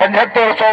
7500